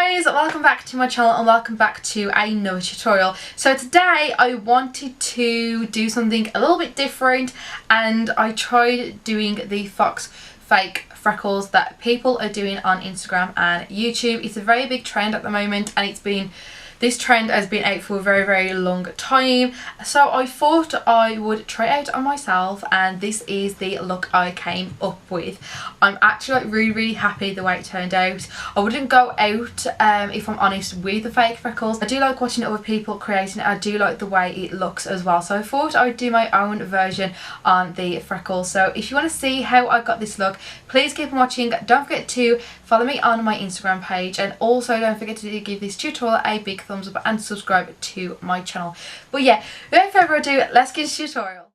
guys, welcome back to my channel and welcome back to another tutorial. So today I wanted to do something a little bit different, and I tried doing the FAUX fake freckles that people are doing on Instagram and YouTube. It's a very big trend at the moment, and this trend has been out for a very long time, so I thought I would try it out on myself, and this is the look I came up with. I'm actually like really happy the way it turned out. I wouldn't go out if I'm honest with the fake freckles. I do like watching other people creating it. I do like the way it looks as well, so I thought I would do my own version on the freckles. So if you want to see how I got this look, please keep on watching. Don't forget to follow me on my Instagram page, and also don't forget to give this tutorial a big thumbs up and subscribe to my channel. But yeah, without further ado, let's get into the tutorial.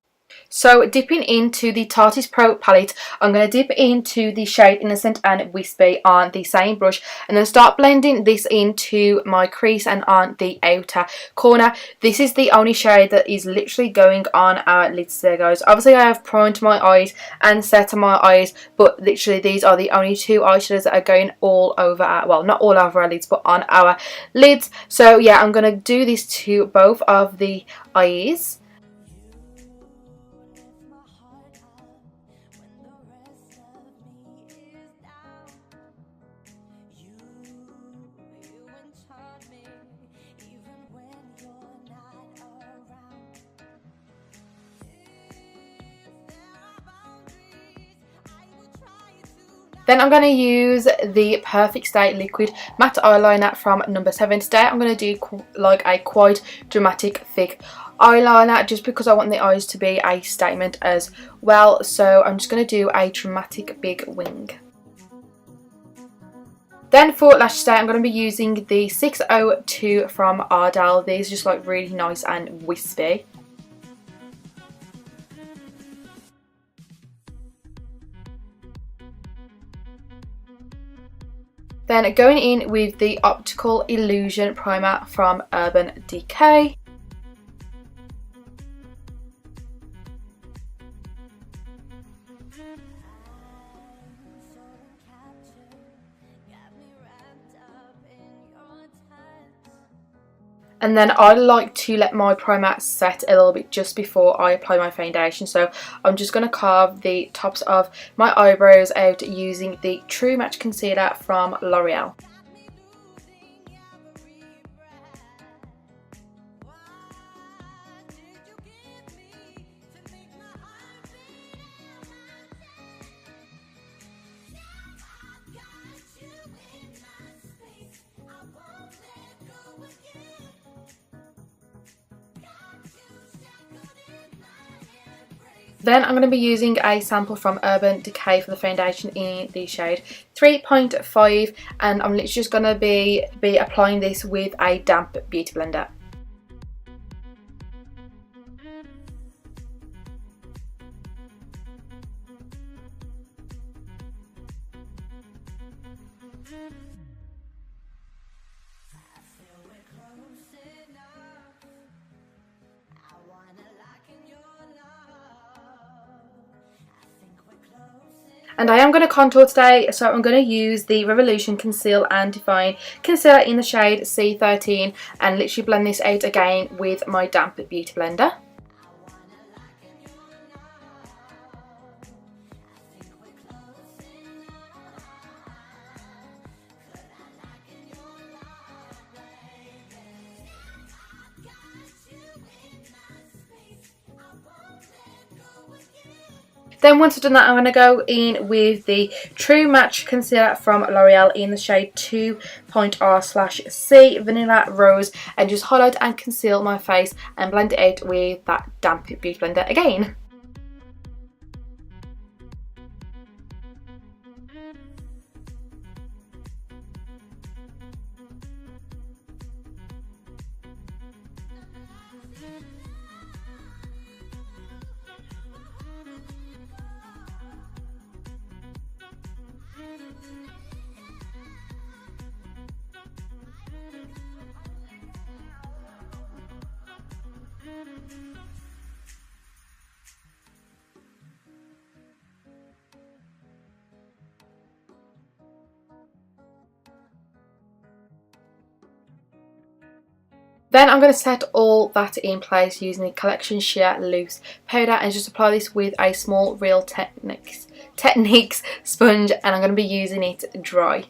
So dipping into the Tart Pro palette, I'm going to dip into the shade Innocent and Wispy on the same brush, and then start blending this into my crease and on the outer corner. This is the only shade that is literally going on our lids there, guys. Obviously I have primed my eyes and set my eyes, but literally these are the only two eyeshadows that are going all over our, well, not all over our lids, but on our lids. So yeah, I'm going to do this to both of the eyes. Then I'm going to use the Perfect Stay Liquid Matte Eyeliner from number 7. Today I'm going to do like a quite dramatic thick eyeliner, just because I want the eyes to be a statement as well. So I'm just going to do a dramatic big wing. Then for lashes today, I'm going to be using the 602 from Ardell. These are just like really nice and wispy. Then going in with the Optical Illusion Primer from Urban Decay. And then I like to let my primer set a little bit just before I apply my foundation. So I'm just going to carve the tops of my eyebrows out using the True Match Concealer from L'Oreal. Then I'm going to be using a sample from Urban Decay for the foundation in the shade 3.5, and I'm literally just going to be applying this with a damp beauty blender. And I am going to contour today, so I'm going to use the Revolution Conceal and Define Concealer in the shade C13, and literally blend this out again with my damp beauty blender. Then once I've done that, I'm going to go in with the True Match Concealer from L'Oreal in the shade 2.R/C Vanilla Rose, and just highlight and conceal my face and blend it out with that damp beauty blender again. Then I'm going to set all that in place using the Collection Sheer Loose Powder and just apply this with a small Real Techniques sponge, and I'm going to be using it dry.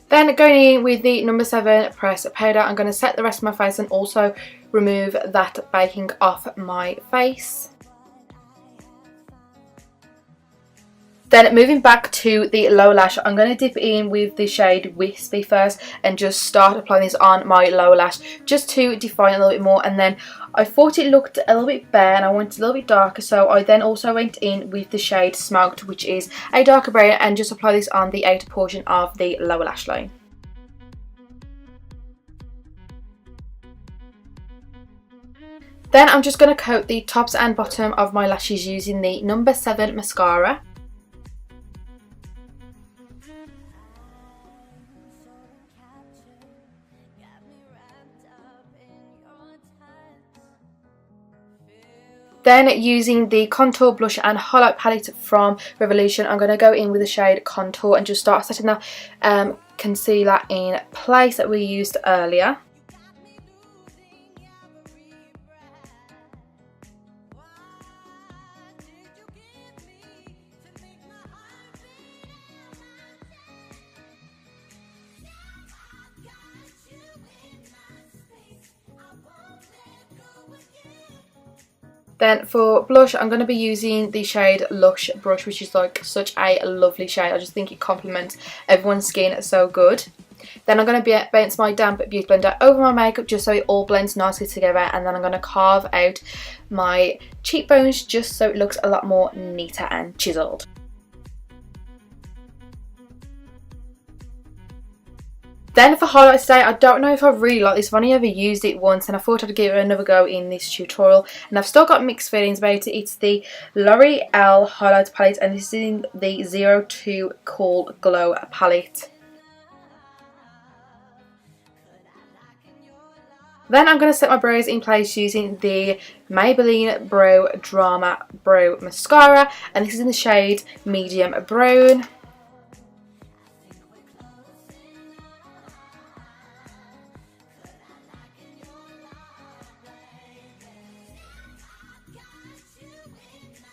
Then going in with the number 7 press powder, I'm going to set the rest of my face and also remove that baking off my face. Then moving back to the lower lash, I'm going to dip in with the shade Wispy first and just start applying this on my lower lash just to define it a little bit more. And then I thought it looked a little bit bare and I wanted a little bit darker, so I then also went in with the shade Smoked, which is a darker brown, and just apply this on the outer portion of the lower lash line. Then I'm just going to coat the tops and bottom of my lashes using the number 7 mascara. Then using the contour blush and highlight palette from Revolution, I'm going to go in with the shade Contour and just start setting that concealer in place that we used earlier. Then for blush, I'm going to be using the shade Lush Brush, which is like such a lovely shade. I just think it complements everyone's skin so good. Then I'm going to bounce my damp beauty blender over my makeup just so it all blends nicely together, and then I'm going to carve out my cheekbones just so it looks a lot more neater and chiseled. Then for highlights today, I don't know if I really like this. I've only ever used it once and I thought I'd give it another go in this tutorial, and I've still got mixed feelings about it. It's the L'Oreal highlighter palette, and this is in the 02 Cool Glow palette. Then I'm going to set my brows in place using the Maybelline Brow Drama Brow Mascara, and this is in the shade Medium Brown.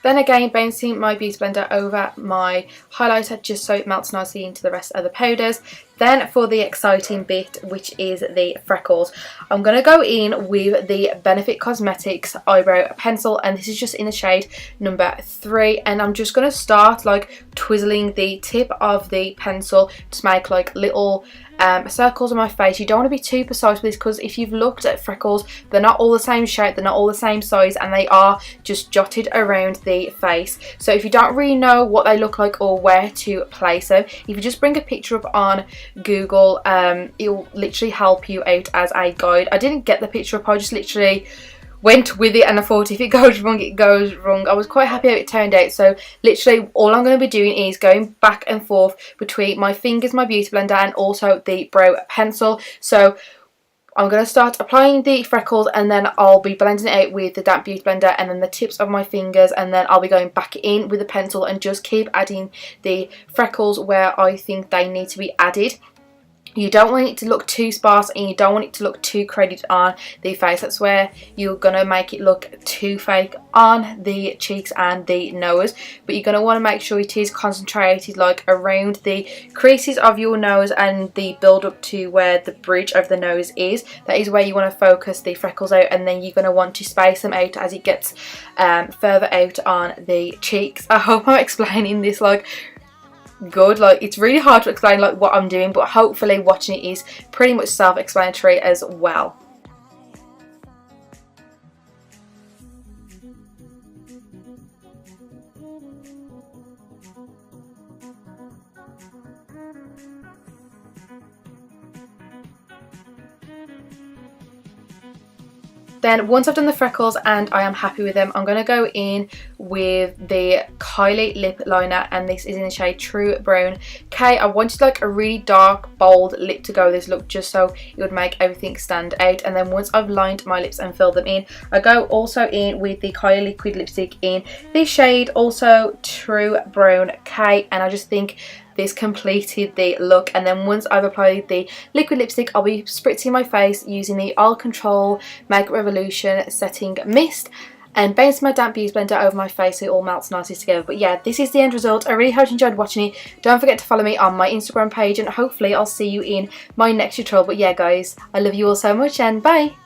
Then again, bouncing my beauty blender over my highlighter just so it melts nicely into the rest of the powders. Then for the exciting bit, which is the freckles, I'm going to go in with the Benefit Cosmetics eyebrow pencil, and this is just in the shade number 3, and I'm just going to start like twizzling the tip of the pencil to make like little circles on my face. You don't want to be too precise with this, because if you've looked at freckles, they're not all the same shape, they're not all the same size, and they are just jotted around the face. So if you don't really know what they look like or where to place them, if you just bring a picture up on Google, it'll literally help you out as a guide. I didn't get the picture up, I just literally went with it, and I thought if it goes wrong, it goes wrong. I was quite happy how it turned out. So literally all I'm going to be doing is going back and forth between my fingers, my beauty blender, and also the brow pencil. So I'm going to start applying the freckles, and then I'll be blending it out with the damp beauty blender and then the tips of my fingers, and then I'll be going back in with the pencil and just keep adding the freckles where I think they need to be added. You don't want it to look too sparse, and you don't want it to look too crowded on the face. That's where you're going to make it look too fake on the cheeks and the nose. But you're going to want to make sure it is concentrated like around the creases of your nose and the build up to where the bridge of the nose is. That is where you want to focus the freckles out, and then you're going to want to space them out as it gets further out on the cheeks. I hope I'm explaining this like good. Like, it's really hard to explain like what I'm doing, but hopefully watching it is pretty much self-explanatory as well. Then once I've done the freckles and I am happy with them, I'm going to go in with the Kylie lip liner, and this is in the shade True Brown K. I wanted like a really dark, bold lip to go with this look, just so it would make everything stand out. And then once I've lined my lips and filled them in, I go also in with the Kylie liquid lipstick in this shade, also True Brown K, and I just think this completed the look. And then once I've applied the liquid lipstick, I'll be spritzing my face using the All Control Makeup Revolution Setting Mist and bouncing my damp beauty blender over my face so it all melts nicely together. But yeah, this is the end result. I really hope you enjoyed watching it. Don't forget to follow me on my Instagram page, and hopefully I'll see you in my next tutorial. But yeah guys, I love you all so much, and bye!